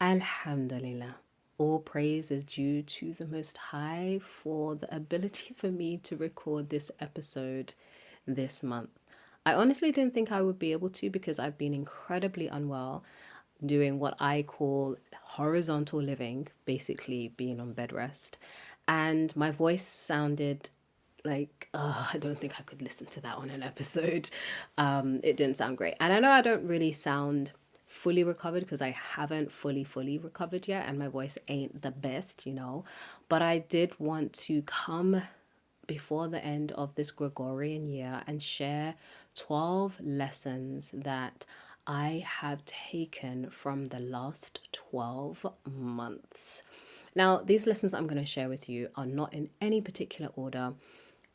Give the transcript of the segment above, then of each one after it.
Alhamdulillah. All praise is due to the Most High for the ability for me to record this episode this month. I honestly didn't think I would be able to because I've been incredibly unwell doing what I call horizontal living, basically being on bed rest. And my voice sounded like, oh, I don't think I could listen to that on an episode. It didn't sound great. And I know I don't really sound fully recovered because I haven't fully recovered yet and my voice ain't the best, but I did want to come before the end of this Gregorian year and share 12 lessons that I have taken from the last 12 months. Now, these lessons I'm going to share with you are not in any particular order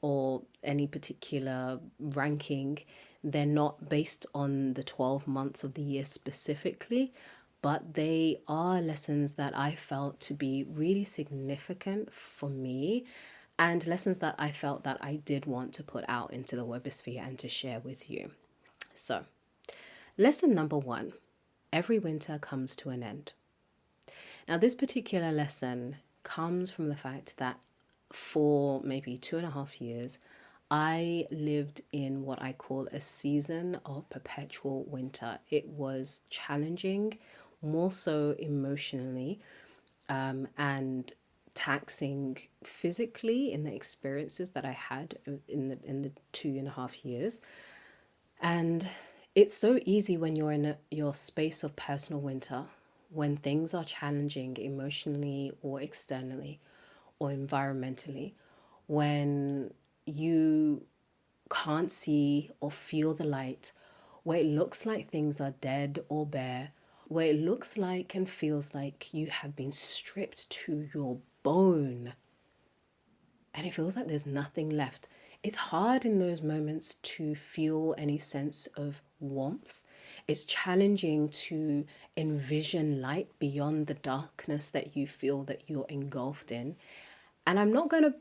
or any particular ranking. They're not based on the 12 months of the year specifically, but they are lessons that I felt to be really significant for me and lessons that I felt that I did want to put out into the webosphere and to share with you. So, lesson number 1, every winter comes to an end. Now, this particular lesson comes from the fact that for maybe 2.5 years, I lived in what I call a season of perpetual winter. It was challenging, more so emotionally, and taxing physically in the experiences that I had in the 2.5 years. And it's so easy when you're in your space of personal winter, when things are challenging emotionally or externally or environmentally, when you can't see or feel the light, where it looks like things are dead or bare, where it looks like and feels like you have been stripped to your bone, and it feels like there's nothing left. It's hard in those moments to feel any sense of warmth. It's challenging to envision light beyond the darkness that you feel that you're engulfed in. And I'm not going to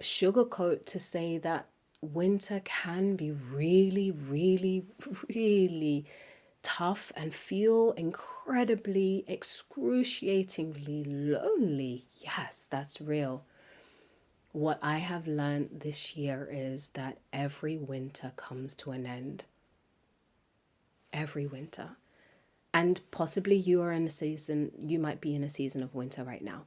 sugarcoat to say that winter can be really tough and feel incredibly, excruciatingly lonely. Yes, that's real. What I have learned this year is that every winter comes to an end. Every winter. And possibly you might be in a season of winter right now.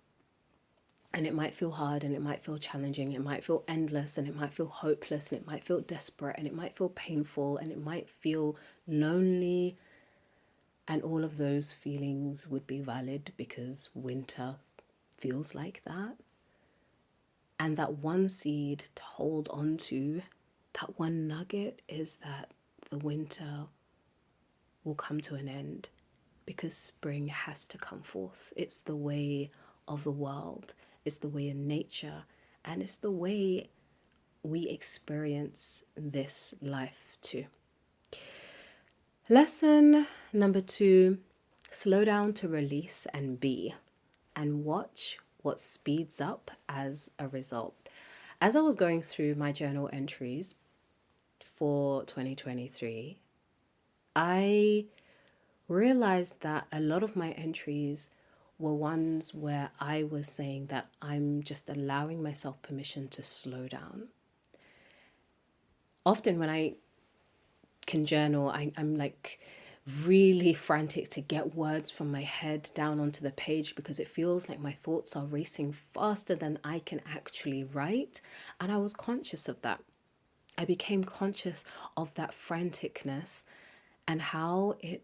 And it might feel hard and it might feel challenging. It might feel endless and it might feel hopeless and it might feel desperate and it might feel painful and it might feel lonely. And all of those feelings would be valid because winter feels like that. And that one seed to hold on to, that one nugget, is that the winter will come to an end because spring has to come forth. It's the way of the world. It's the way in nature. And it's the way we experience this life too. Lesson number 2, slow down to release and be, and watch what speeds up as a result. As I was going through my journal entries for 2023, I realized that a lot of my entries were ones where I was saying that I'm just allowing myself permission to slow down. Often when I can journal, I'm like really frantic to get words from my head down onto the page because it feels like my thoughts are racing faster than I can actually write. And I was conscious of that. I became conscious of that franticness and how it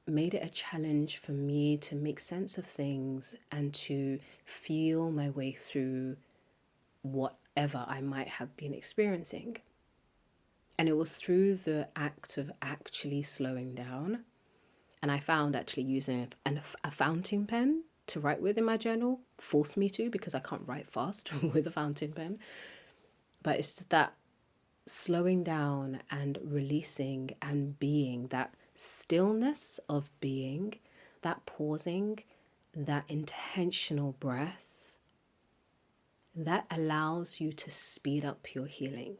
made it a challenge for me to make sense of things and to feel my way through whatever I might have been experiencing. And it was through the act of actually slowing down. And I found actually using a fountain pen to write with in my journal forced me to, because I can't write fast with a fountain pen. But it's just that slowing down and releasing and being, that stillness of being, that pausing, that intentional breath, that allows you to speed up your healing.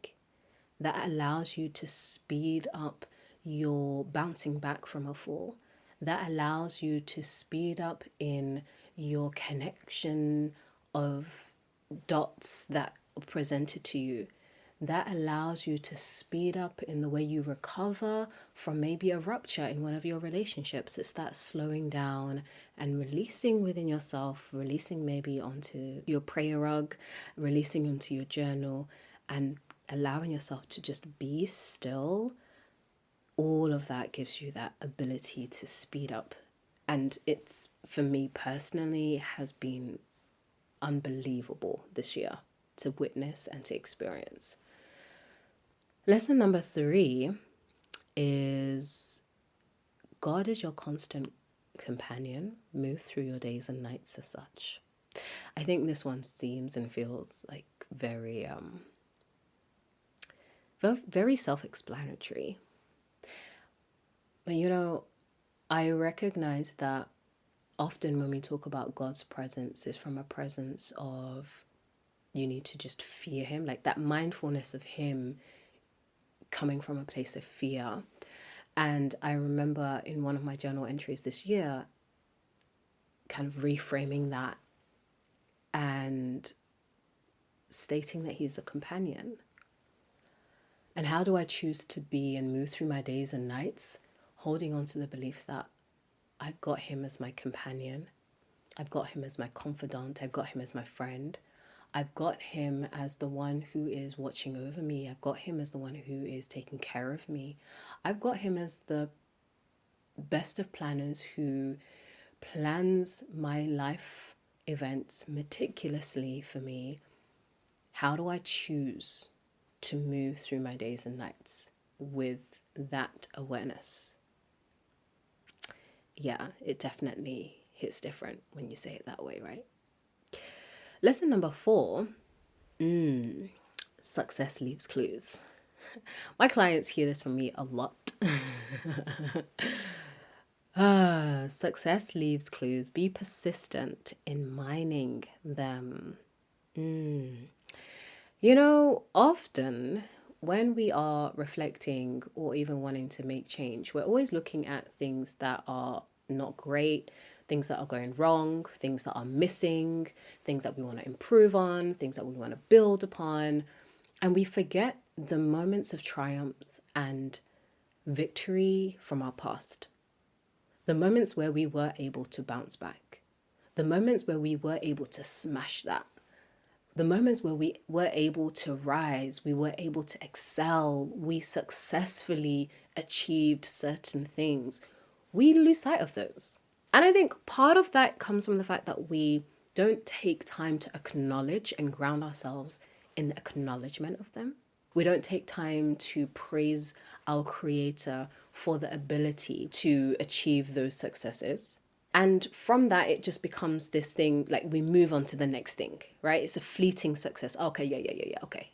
That allows you to speed up your bouncing back from a fall. that allows you to speed up in your connection of dots that are presented to you, that allows you to speed up in the way you recover from maybe a rupture in one of your relationships. It's that slowing down and releasing within yourself, releasing maybe onto your prayer rug, releasing onto your journal, and allowing yourself to just be still. All of that gives you that ability to speed up. And it's, for me personally, has been unbelievable this year to witness and to experience. Lesson number 3 is God is your constant companion. Move through your days and nights as such. I think this one seems and feels like very self-explanatory. But I recognize that often when we talk about God's presence, it's from a presence of you need to just fear him, like that mindfulness of him coming from a place of fear. And I remember in one of my journal entries this year kind of reframing that and stating that he's a companion. And how do I choose to be and move through my days and nights, holding on to the belief that I've got him as my companion, I've got him as my confidant, I've got him as my friend, I've got him as the one who is watching over me, I've got him as the one who is taking care of me, I've got him as the best of planners who plans my life events meticulously for me. How do I choose to move through my days and nights with that awareness? Yeah, it definitely hits different when you say it that way, right? Lesson number 4, success leaves clues. My clients hear this from me a lot. Success leaves clues. Be persistent in mining them. Often when we are reflecting or even wanting to make change, we're always looking at things that are not great, things that are going wrong, things that are missing, things that we want to improve on, things that we want to build upon. And we forget the moments of triumphs and victory from our past. The moments where we were able to bounce back. The moments where we were able to smash that. The moments where we were able to rise, we were able to excel, we successfully achieved certain things. We lose sight of those. And I think part of that comes from the fact that we don't take time to acknowledge and ground ourselves in the acknowledgement of them. We don't take time to praise our Creator for the ability to achieve those successes. And from that, it just becomes this thing, like we move on to the next thing, right? It's a fleeting success. Okay, yeah, okay.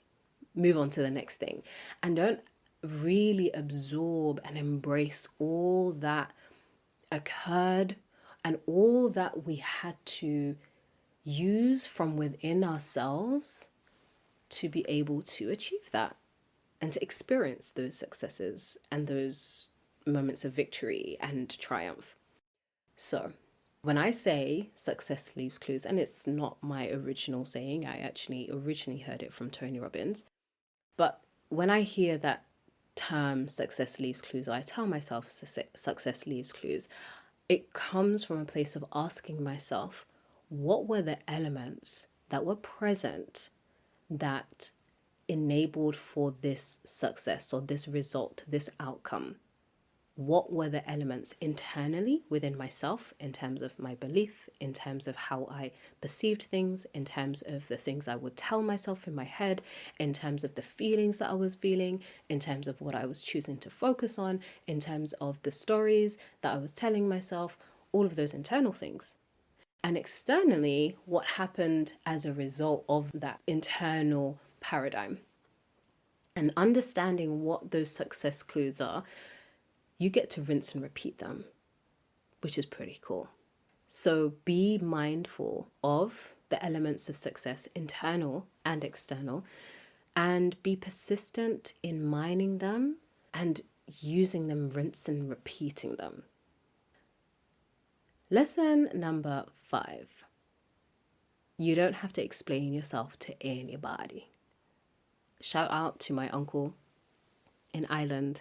Move on to the next thing. And don't really absorb and embrace all that occurred and all that we had to use from within ourselves to be able to achieve that and to experience those successes and those moments of victory and triumph. So when I say success leaves clues, and it's not my original saying, I actually originally heard it from Tony Robbins, but when I hear that term success leaves clues, or I tell myself success leaves clues, it comes from a place of asking myself, what were the elements that were present that enabled for this success or this result, this outcome? What were the elements internally within myself in terms of my belief, in terms of how I perceived things, in terms of the things I would tell myself in my head, in terms of the feelings that I was feeling, in terms of what I was choosing to focus on, in terms of the stories that I was telling myself, all of those internal things. And externally, what happened as a result of that internal paradigm. And understanding what those success clues are, you get to rinse and repeat them, which is pretty cool. So be mindful of the elements of success, internal and external, and be persistent in mining them and using them, rinse and repeating them. Lesson number 5. You don't have to explain yourself to anybody. Shout out to my uncle in Ireland,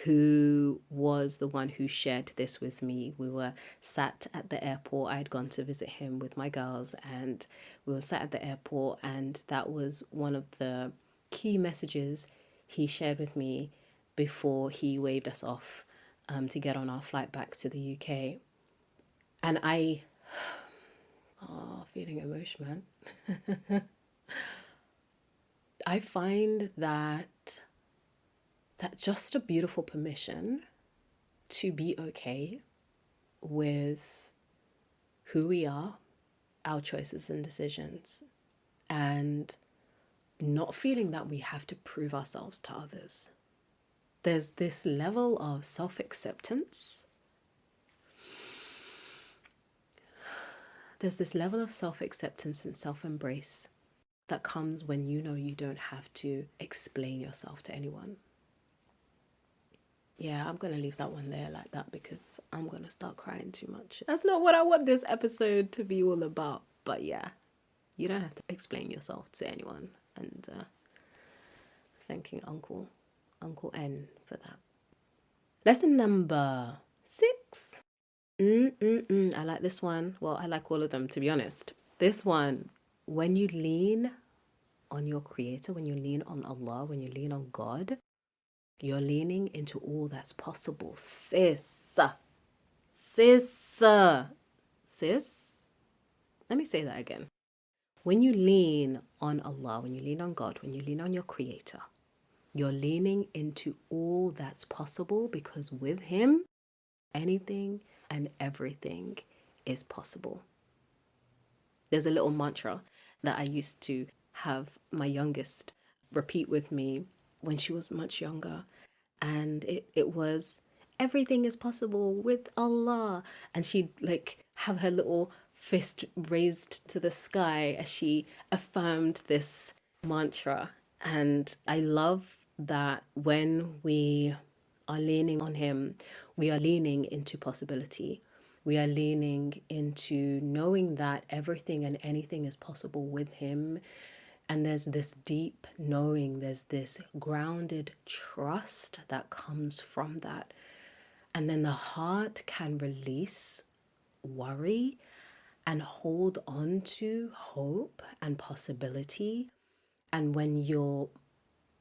who was the one who shared this with me. We were sat at the airport. I had gone to visit him with my girls, and we were sat at the airport, and that was one of the key messages he shared with me before he waved us off to get on our flight back to the UK. And feeling emotion, man. I find that just a beautiful permission to be okay with who we are, our choices and decisions, and not feeling that we have to prove ourselves to others. There's this level of self-acceptance. There's this level of self-acceptance and self-embrace that comes when you know you don't have to explain yourself to anyone. Yeah, I'm going to leave that one there like that because I'm going to start crying too much. That's not what I want this episode to be all about. But yeah, you don't have to explain yourself to anyone. And thanking Uncle N for that. Lesson number 6. I like this one. Well, I like all of them, to be honest. This one, when you lean on your creator, when you lean on Allah, when you lean on God, you're leaning into all that's possible. Sis. Let me say that again. When you lean on Allah, when you lean on God, when you lean on your creator, you're leaning into all that's possible, because with him, anything and everything is possible. There's a little mantra that I used to have my youngest repeat with me when she was much younger, and it was, everything is possible with Allah. And she'd like have her little fist raised to the sky as she affirmed this mantra. And I love that when we are leaning on him, we are leaning into possibility. We are leaning into knowing that everything and anything is possible with him. And there's this deep knowing, there's this grounded trust that comes from that. And then the heart can release worry and hold on to hope and possibility. And when you're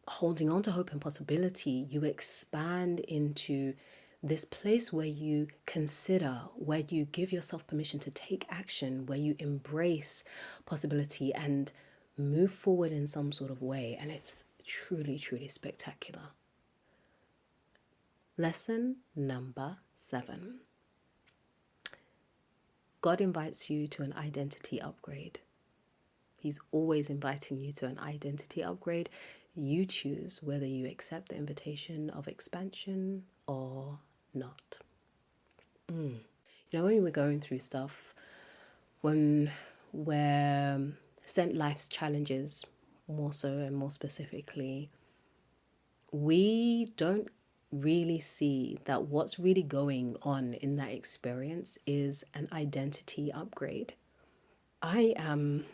holding on to hope and possibility, you expand into this place where you consider, where you give yourself permission to take action, where you embrace possibility and move forward in some sort of way. And it's truly, truly spectacular. Lesson number 7. God invites you to an identity upgrade. He's always inviting you to an identity upgrade. You choose whether you accept the invitation of expansion or not. You know, when we're going through stuff, when we're sent life's challenges, more so and more specifically, we don't really see that what's really going on in that experience is an identity upgrade. I'm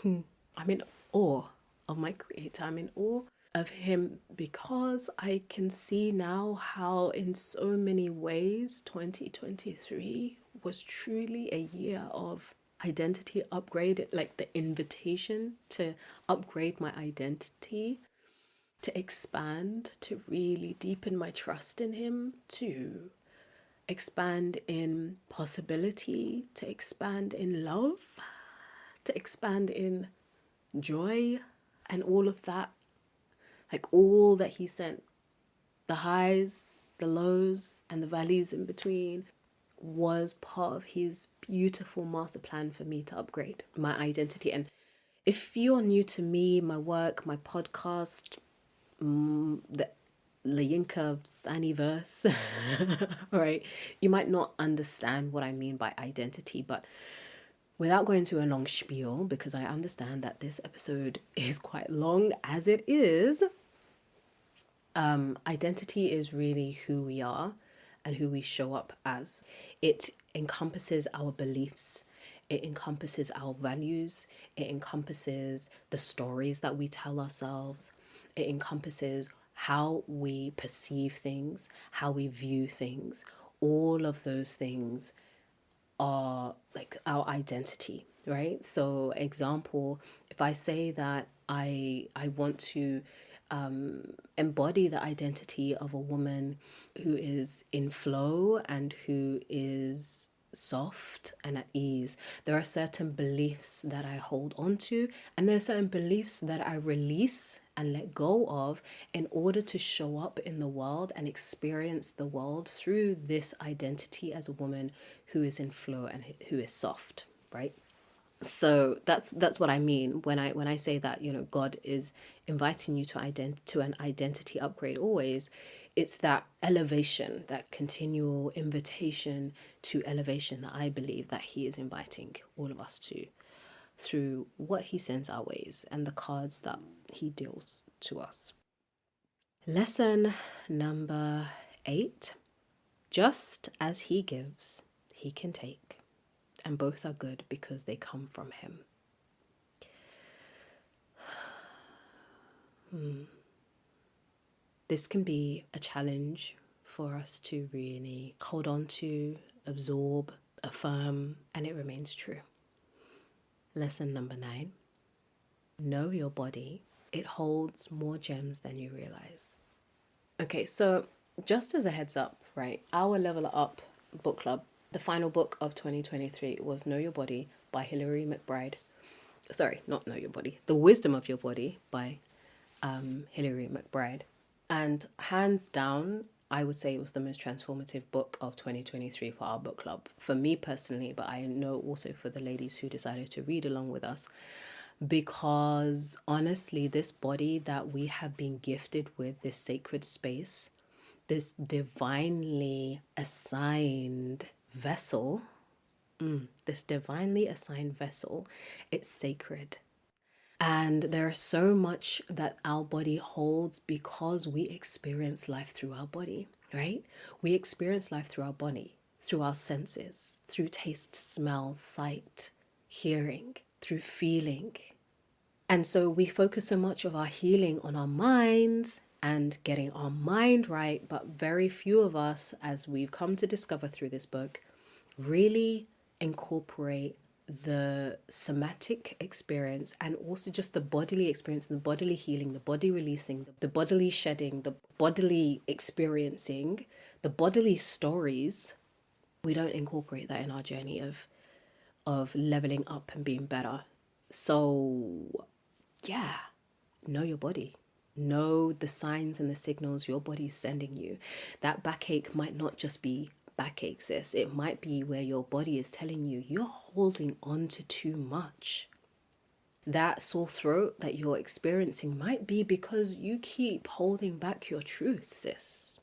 in awe of my creator. I'm in awe of him because I can see now how in so many ways 2023 was truly a year of identity upgrade, like the invitation to upgrade my identity, to expand, to really deepen my trust in him, to expand in possibility, to expand in love, to expand in joy, and all of that, like all that he sent, the highs, the lows, and the valleys in between, was part of his beautiful master plan for me to upgrade my identity. And if you're new to me, my work, my podcast, the LaYinka Sanni verse, right, you might not understand what I mean by identity, but without going to a long spiel, because I understand that this episode is quite long as it is, identity is really who we are and who we show up as. It encompasses our beliefs, it encompasses our values, it encompasses the stories that we tell ourselves, it encompasses how we perceive things, how we view things. All of those things are like our identity, right? So example, if I say that I want to embody the identity of a woman who is in flow and who is soft and at ease, there are certain beliefs that I hold on to, and there are certain beliefs that I release and let go of in order to show up in the world and experience the world through this identity as a woman who is in flow and who is soft, right? So that's what I mean when I say that, you know, God is inviting you to an identity upgrade always. It's that elevation, that continual invitation to elevation that I believe that he is inviting all of us to through what he sends our ways and the cards that he deals to us. Lesson number 8. Just as he gives, he can take. And both are good because they come from him. This can be a challenge for us to really hold on to, absorb, affirm, and it remains true. Lesson number 9. Know your body. It holds more gems than you realize. Okay, so just as a heads up, right? Our Level Up book club, the final book of 2023 was Know Your Body by Hilary McBride. Sorry, not Know Your Body. The Wisdom of Your Body by Hilary McBride. And hands down, I would say it was the most transformative book of 2023 for our book club. For me personally, but I know also for the ladies who decided to read along with us. Because honestly, this body that we have been gifted with, this sacred space, this divinely assigned vessel, it's sacred. And there's so much that our body holds because we experience life through our body, right? We experience life through our body, through our senses, through taste, smell, sight, hearing, through feeling. And so we focus so much of our healing on our minds and getting our mind right, but very few of us, as we've come to discover through this book, really incorporate the somatic experience and also just the bodily experience, the bodily healing, the body releasing, the bodily shedding, the bodily experiencing, the bodily stories. We don't incorporate that in our journey of leveling up and being better. So yeah, know your body. Know the signs and the signals your body is sending you. That backache might not just be backache, sis. It might be where your body is telling you you're holding on to too much. That sore throat that you're experiencing might be because you keep holding back your truth, sis.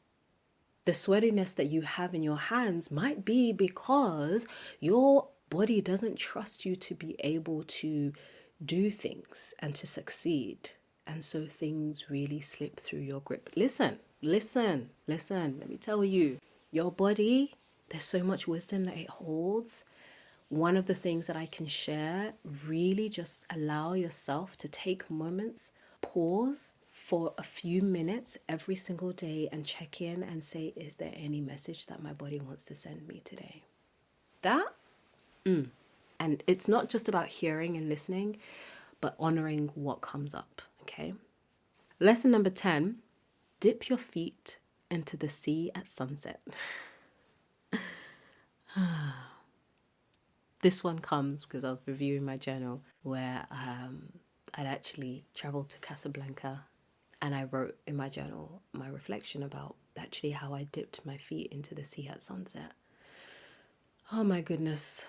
The sweatiness that you have in your hands might be because your body doesn't trust you to be able to do things and to succeed. And so things really slip through your grip. Listen. Let me tell you, your body, there's so much wisdom that it holds. One of the things that I can share, really just allow yourself to take moments, pause for a few minutes every single day and check in and say, is there any message that my body wants to send me today? And it's not just about hearing and listening, but honoring what comes up, okay? Lesson number 10, dip your feet into the sea at sunset. This one comes because I was reviewing my journal where I'd actually traveled to Casablanca, and I wrote in my journal my reflection about actually how I dipped my feet into the sea at sunset. Oh my goodness.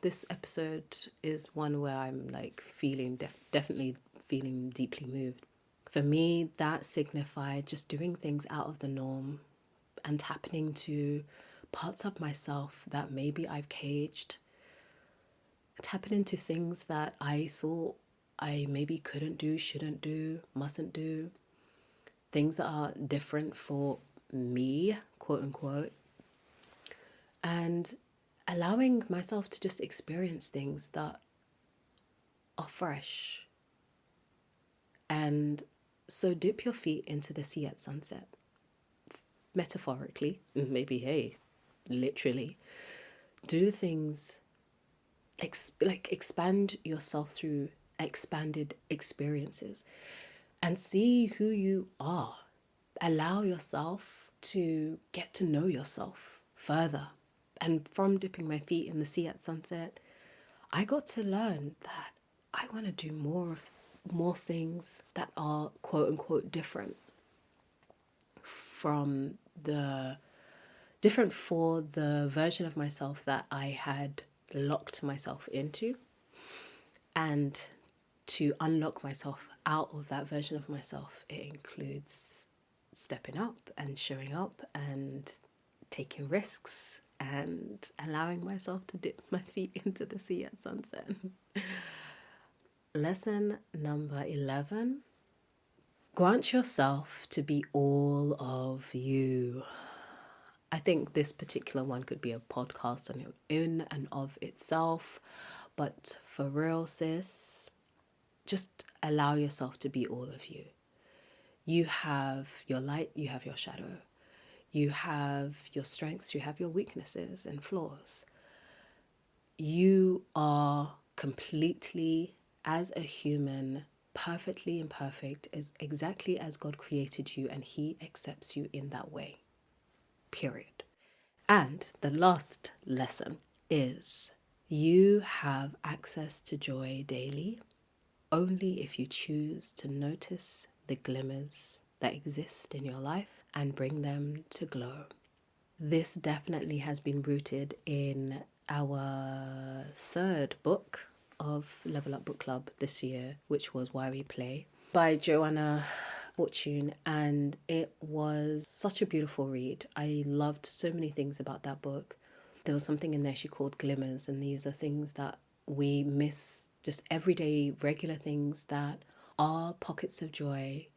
This episode is one where I'm like definitely feeling deeply moved. For me, that signified just doing things out of the norm and tapping into parts of myself that maybe I've caged, tapping into things that I thought I maybe couldn't do, shouldn't do, mustn't do, things that are different for me, quote unquote. and allowing myself to just experience things that are fresh. And so dip your feet into the sea at sunset, metaphorically, maybe, hey, literally. Do things, expand yourself through expanded experiences and see who you are. Allow yourself to get to know yourself further. And from dipping my feet in the sea at sunset, I got to learn that I want to do more things that are quote unquote different from the different for the version of myself that I had locked myself into, and to unlock myself out of that version of myself, it includes stepping up and showing up and taking risks and allowing myself to dip my feet into the sea at sunset. Lesson number 11. Grant yourself to be all of you. I think this particular one could be a podcast on in and of itself, but for real, sis, just allow yourself to be all of you. You have your light, you have your shadow, you have your strengths, you have your weaknesses and flaws. You are completely, as a human, perfectly imperfect, is exactly as God created you, and He accepts you in that way. Period. And the last lesson is you have access to joy daily only if you choose to notice the glimmers that exist in your life and bring them to glow. This definitely has been rooted in our third book of Level Up Book Club this year, which was Why We Play by Joanna Fortune, and it was such a beautiful read. I loved so many things about that book. There was something in there she called glimmers, and these are things that we miss, just everyday regular things that are pockets of joy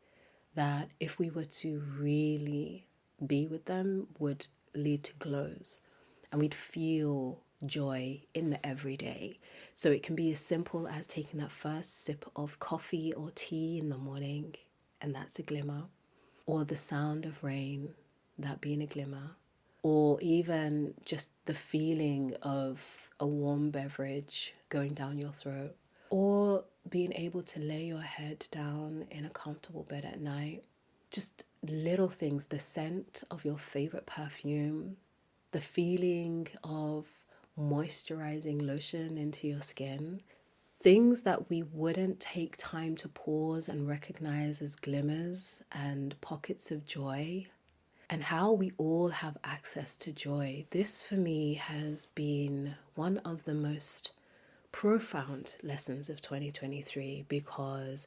that if we were to really be with them would lead to glows, and we'd feel joy in the everyday. So it can be as simple as taking that first sip of coffee or tea in the morning, and that's a glimmer, or the sound of rain, that being a glimmer, or even just the feeling of a warm beverage going down your throat, or being able to lay your head down in a comfortable bed at night. Just little things, the scent of your favorite perfume, the feeling of moisturizing lotion into your skin, things that we wouldn't take time to pause and recognize as glimmers and pockets of joy, and how we all have access to joy. This for me has been one of the most profound lessons of 2023, because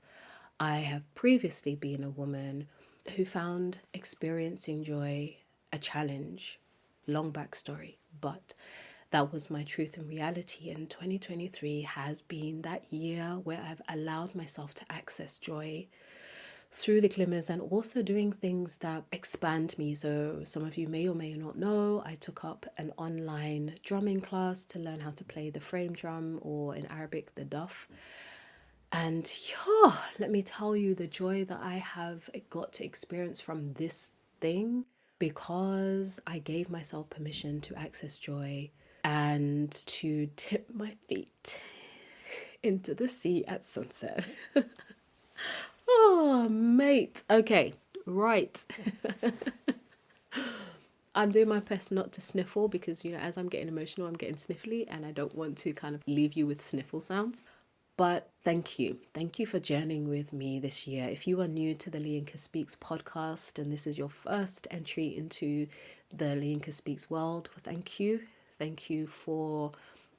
I have previously been a woman who found experiencing joy a challenge. Long backstory, but that was my truth and reality. And 2023 has been that year where I've allowed myself to access joy through the glimmers and also doing things that expand me. So some of you may or may not know, I took up an online drumming class to learn how to play the frame drum, or in Arabic, the duff. And yeah, let me tell you the joy that I have got to experience from this thing, because I gave myself permission to access joy and to dip my feet into the sea at sunset. Oh, mate. Okay, right. I'm doing my best not to sniffle because, as I'm getting emotional, I'm getting sniffly, and I don't want to kind of leave you with sniffle sounds. But thank you. Thank you for journeying with me this year. If you are new to the LaYinka Speaks podcast and this is your first entry into the LaYinka Speaks world, well, thank you. Thank you for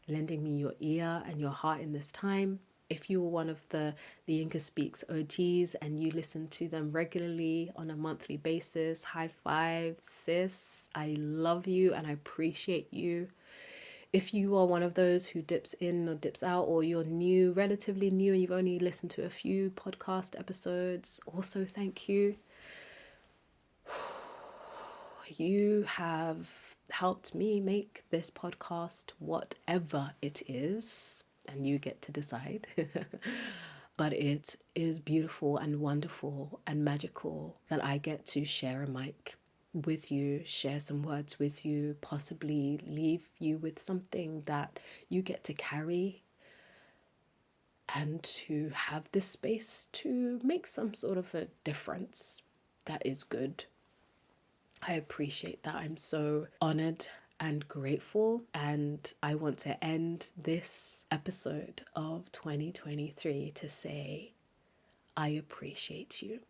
lending me your ear and your heart in this time. If you were one of the LaYinka Speaks OGs and you listen to them regularly on a monthly basis, high five, sis. I love you and I appreciate you. If you are one of those who dips in or dips out, or you're new, relatively new, and you've only listened to a few podcast episodes, also thank you. You have helped me make this podcast whatever it is, and you get to decide. But it is beautiful and wonderful and magical that I get to share a mic with you, share some words with you, possibly leave you with something that you get to carry, and to have this space to make some sort of a difference that is good. I appreciate that. I'm so honored and grateful, and I want to end this episode of 2023 to say, I appreciate you.